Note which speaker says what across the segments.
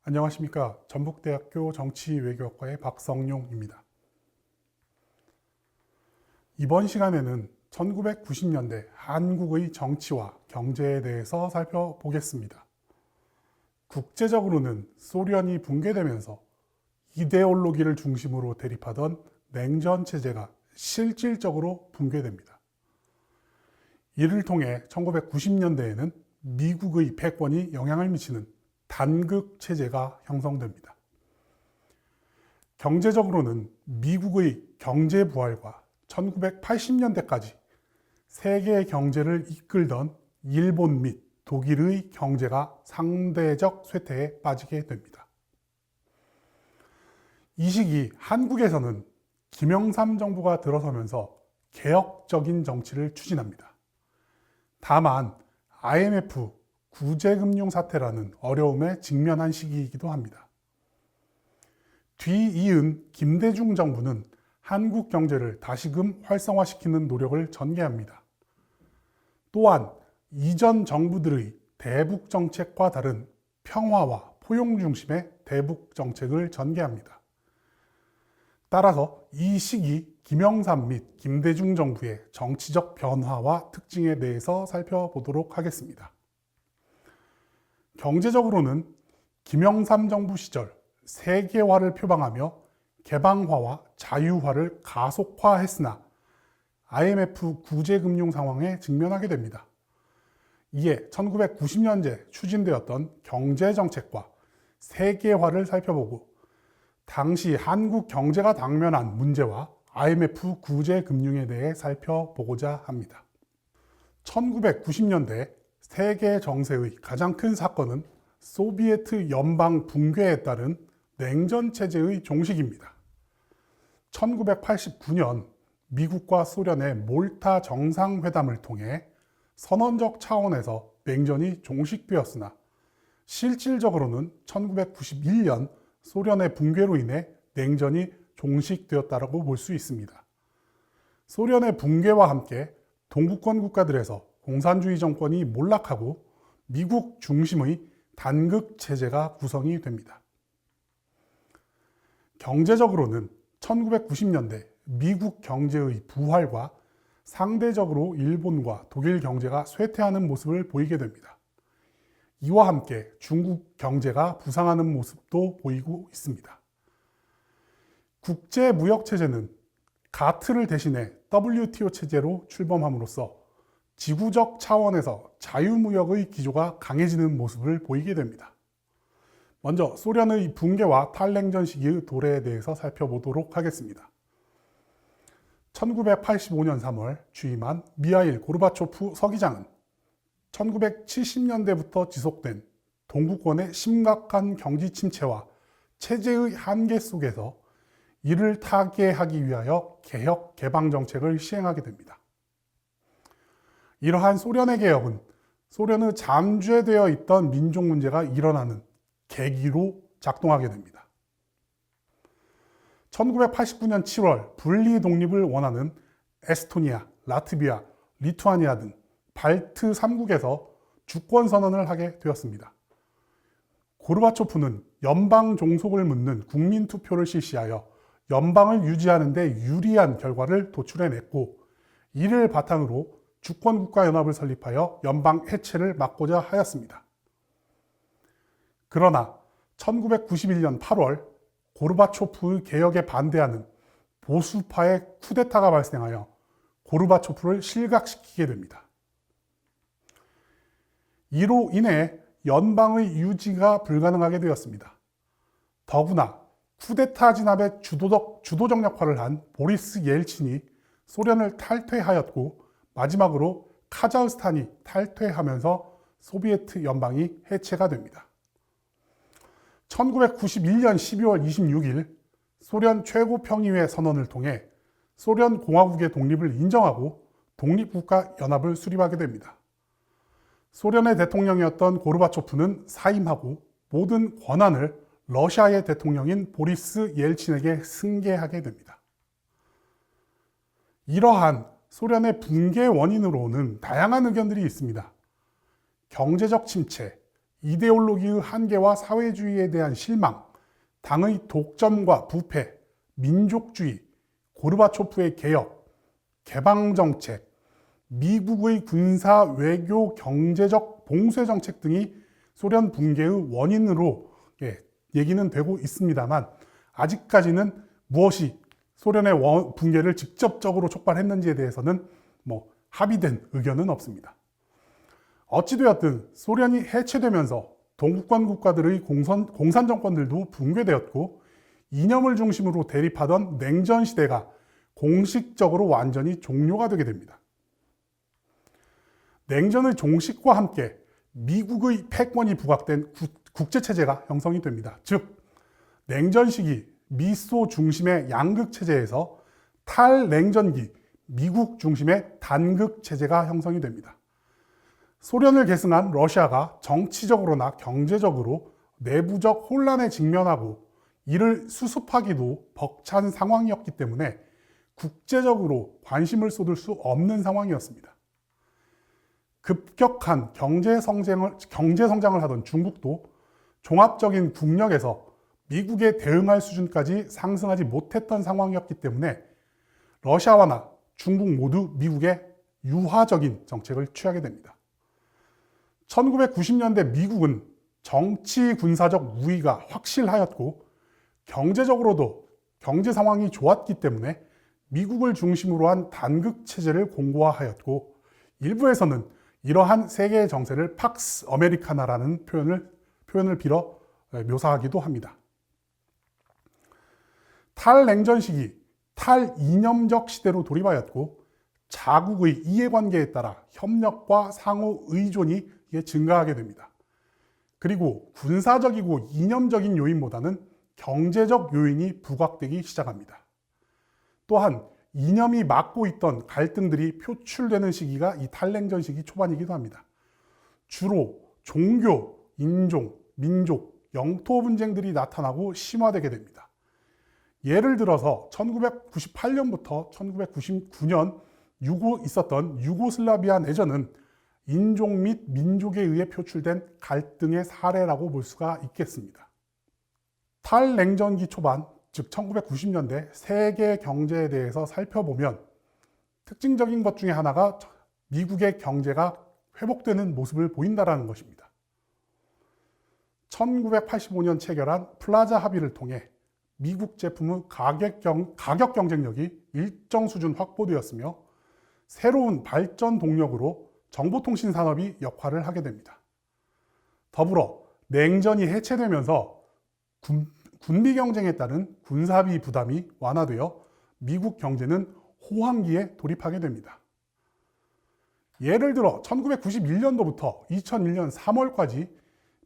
Speaker 1: 안녕하십니까. 전북대학교 정치외교학과의 박성용입니다. 이번 시간에는 1990년대 한국의 정치와 경제에 대해서 살펴보겠습니다. 국제적으로는 소련이 붕괴되면서 이데올로기를 중심으로 대립하던 냉전 체제가 실질적으로 붕괴됩니다. 이를 통해 1990년대에는 미국의 패권이 영향을 미치는 단극 체제가 형성됩니다. 경제적으로는 미국의 경제 부활과 1980년대까지 세계 경제를 이끌던 일본 및 독일의 경제가 상대적 쇠퇴에 빠지게 됩니다. 이 시기 한국에서는 김영삼 정부가 들어서면서 개혁적인 정치를 추진합니다. 다만 IMF 구제금융 사태라는 어려움에 직면한 시기이기도 합니다. 뒤이은 김대중 정부는 한국 경제를 다시금 활성화시키는 노력을 전개합니다. 또한 이전 정부들의 대북 정책과 다른 평화와 포용 중심의 대북 정책을 전개합니다. 따라서 이 시기 김영삼 및 김대중 정부의 정치적 변화와 특징에 대해서 살펴보도록 하겠습니다. 경제적으로는 김영삼 정부 시절 세계화를 표방하며 개방화와 자유화를 가속화했으나 IMF 구제금융 상황에 직면하게 됩니다. 이에 1990년대 추진되었던 경제정책과 세계화를 살펴보고 당시 한국 경제가 당면한 문제와 IMF 구제금융에 대해 살펴보고자 합니다. 1990년대 세계 정세의 가장 큰 사건은 소비에트 연방 붕괴에 따른 냉전 체제의 종식입니다. 1989년 미국과 소련의 몰타 정상회담을 통해 선언적 차원에서 냉전이 종식되었으나 실질적으로는 1991년 소련의 붕괴로 인해 냉전이 종식되었다고 볼 수 있습니다. 소련의 붕괴와 함께 동구권 국가들에서 공산주의 정권이 몰락하고 미국 중심의 단극 체제가 구성이 됩니다. 경제적으로는 1990년대 미국 경제의 부활과 상대적으로 일본과 독일 경제가 쇠퇴하는 모습을 보이게 됩니다. 이와 함께 중국 경제가 부상하는 모습도 보이고 있습니다. 국제무역체제는 가트를 대신해 WTO 체제로 출범함으로써 지구적 차원에서 자유무역의 기조가 강해지는 모습을 보이게 됩니다. 먼저 소련의 붕괴와 탈냉전 시기의 도래에 대해서 살펴보도록 하겠습니다. 1985년 3월 취임한 미하일 고르바초프 서기장은 1970년대부터 지속된 동구권의 심각한 경지 침체와 체제의 한계 속에서 이를 타개하기 위하여 개혁 개방 정책을 시행하게 됩니다. 이러한 소련의 개혁은 소련의 잠재되어 있던 민족 문제가 일어나는 계기로 작동하게 됩니다. 1989년 7월 분리 독립을 원하는 에스토니아, 라트비아, 리투아니아 등 발트 3국에서 주권 선언을 하게 되었습니다. 고르바초프는 연방 종속을 묻는 국민 투표를 실시하여 연방을 유지하는 데 유리한 결과를 도출해냈고, 이를 바탕으로 주권국가연합을 설립하여 연방 해체를 막고자 하였습니다. 그러나 1991년 8월 고르바초프의 개혁에 반대하는 보수파의 쿠데타가 발생하여 고르바초프를 실각시키게 됩니다. 이로 인해 연방의 유지가 불가능하게 되었습니다. 더구나 쿠데타 진압의 주도적 역할을 한 보리스 옐친이 소련을 탈퇴하였고, 마지막으로 카자흐스탄이 탈퇴하면서 소비에트 연방이 해체가 됩니다. 1991년 12월 26일 소련 최고평의회 선언을 통해 소련 공화국의 독립을 인정하고 독립국가연합을 수립하게 됩니다. 소련의 대통령이었던 고르바초프는 사임하고 모든 권한을 러시아의 대통령인 보리스 옐친에게 승계하게 됩니다. 이러한 소련의 붕괴 원인으로는 다양한 의견들이 있습니다. 경제적 침체, 이데올로기의 한계와 사회주의에 대한 실망, 당의 독점과 부패, 민족주의, 고르바초프의 개혁, 개방정책, 미국의 군사, 외교, 경제적 봉쇄 정책 등이 소련 붕괴의 원인으로 얘기는 되고 있습니다만, 아직까지는 무엇이 소련의 붕괴를 직접적으로 촉발했는지에 대해서는 합의된 의견은 없습니다. 어찌되었든 소련이 해체되면서 동구권 국가들의 공산 정권들도 붕괴되었고, 이념을 중심으로 대립하던 냉전 시대가 공식적으로 완전히 종료가 되게 됩니다. 냉전의 종식과 함께 미국의 패권이 부각된 국제체제가 형성이 됩니다. 즉, 냉전 시기 미소 중심의 양극 체제에서 탈냉전기 미국 중심의 단극 체제가 형성이 됩니다. 소련을 계승한 러시아가 정치적으로나 경제적으로 내부적 혼란에 직면하고 이를 수습하기도 벅찬 상황이었기 때문에 국제적으로 관심을 쏟을 수 없는 상황이었습니다. 급격한 경제 성장을 하던 중국도 종합적인 국력에서 미국에 대응할 수준까지 상승하지 못했던 상황이었기 때문에 러시아와나 중국 모두 미국의 유화적인 정책을 취하게 됩니다. 1990년대 미국은 정치 군사적 우위가 확실하였고 경제적으로도 경제 상황이 좋았기 때문에 미국을 중심으로 한 단극 체제를 공고화하였고, 일부에서는 이러한 세계의 정세를 팍스 아메리카나라는 표현을 빌어 묘사하기도 합니다. 탈냉전 시기, 탈이념적 시대로 돌입하였고, 자국의 이해관계에 따라 협력과 상호 의존이 증가하게 됩니다. 그리고 군사적이고 이념적인 요인보다는 경제적 요인이 부각되기 시작합니다. 또한 이념이 막고 있던 갈등들이 표출되는 시기가 이 탈냉전 시기 초반이기도 합니다. 주로 종교, 인종, 민족, 영토 분쟁들이 나타나고 심화되게 됩니다. 예를 들어서 1998년부터 1999년 있었던 유고슬라비아 내전은 인종 및 민족에 의해 표출된 갈등의 사례라고 볼 수가 있겠습니다. 탈냉전기 초반, 즉 1990년대 세계 경제에 대해서 살펴보면 특징적인 것 중에 하나가 미국의 경제가 회복되는 모습을 보인다는 것입니다. 1985년 체결한 플라자 합의를 통해 미국 제품의 가격 경쟁력이 일정 수준 확보되었으며 새로운 발전 동력으로 정보통신 산업이 역할을 하게 됩니다. 더불어 냉전이 해체되면서 군비 경쟁에 따른 군사비 부담이 완화되어 미국 경제는 호황기에 돌입하게 됩니다. 예를 들어 1991년도부터 2001년 3월까지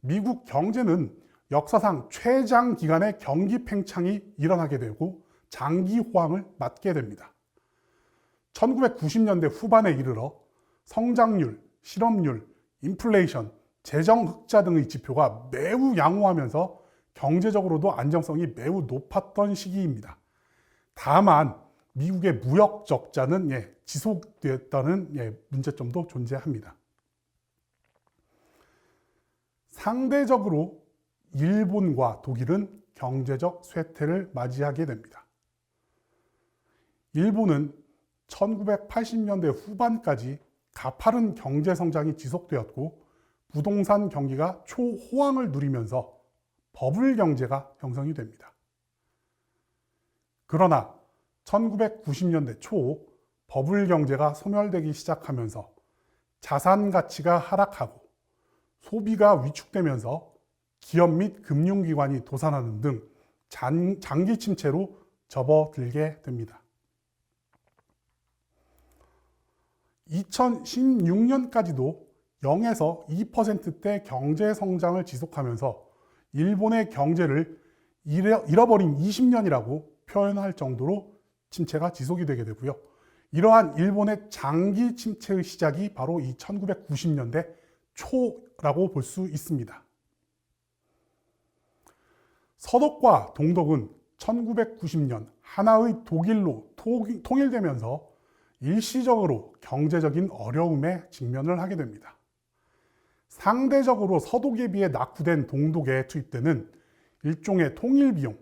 Speaker 1: 미국 경제는 역사상 최장 기간의 경기 팽창이 일어나게 되고 장기 호황을 맞게 됩니다. 1990년대 후반에 이르러 성장률, 실업률, 인플레이션, 재정 흑자 등의 지표가 매우 양호하면서 경제적으로도 안정성이 매우 높았던 시기입니다. 다만 미국의 무역 적자는 지속되었다는 문제점도 존재합니다. 상대적으로 일본과 독일은 경제적 쇠퇴를 맞이하게 됩니다. 일본은 1980년대 후반까지 가파른 경제 성장이 지속되었고 부동산 경기가 초호황을 누리면서 버블 경제가 형성이 됩니다. 그러나 1990년대 초 버블 경제가 소멸되기 시작하면서 자산 가치가 하락하고 소비가 위축되면서 기업 및 금융기관이 도산하는 등 장기 침체로 접어들게 됩니다. 2016년까지도 0에서 2%대 경제 성장을 지속하면서 일본의 경제를 잃어버린 20년이라고 표현할 정도로 침체가 지속이 되게 되고요. 이러한 일본의 장기 침체의 시작이 바로 이 1990년대 초라고 볼 수 있습니다. 서독과 동독은 1990년 하나의 독일로 통일되면서 일시적으로 경제적인 어려움에 직면을 하게 됩니다. 상대적으로 서독에 비해 낙후된 동독에 투입되는 일종의 통일 비용,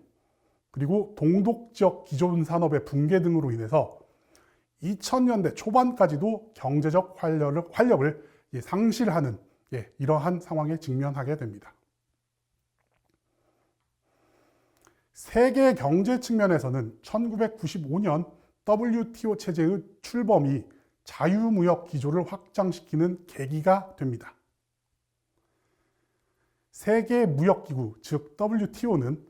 Speaker 1: 그리고 동독 지역 기존 산업의 붕괴 등으로 인해서 2000년대 초반까지도 경제적 활력을 상실하는 이러한 상황에 직면하게 됩니다. 세계 경제 측면에서는 1995년 WTO 체제의 출범이 자유무역 기조를 확장시키는 계기가 됩니다. 세계무역기구, 즉 WTO는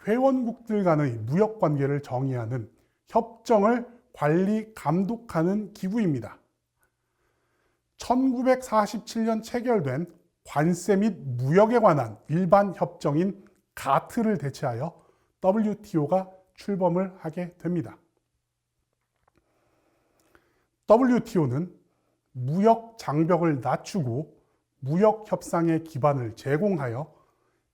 Speaker 1: 회원국들 간의 무역 관계를 정의하는 협정을 관리, 감독하는 기구입니다. 1947년 체결된 관세 및 무역에 관한 일반 협정인 가트를 대체하여 WTO가 출범을 하게 됩니다. WTO는 무역 장벽을 낮추고 무역 협상의 기반을 제공하여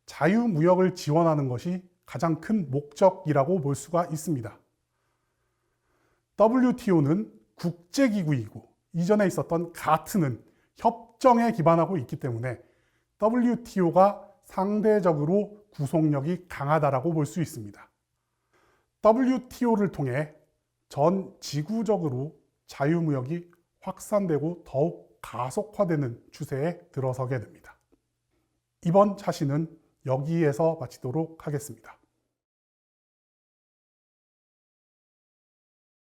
Speaker 1: 자유무역을 지원하는 것이 가장 큰 목적이라고 볼 수가 있습니다. WTO는 국제기구이고 이전에 있었던 가트는 협정에 기반하고 있기 때문에 WTO가 상대적으로 구속력이 강하다라고 볼 수 있습니다. WTO를 통해 전 지구적으로 자유무역이 확산되고 더욱 가속화되는 추세에 들어서게 됩니다. 이번 차시는 여기에서 마치도록 하겠습니다.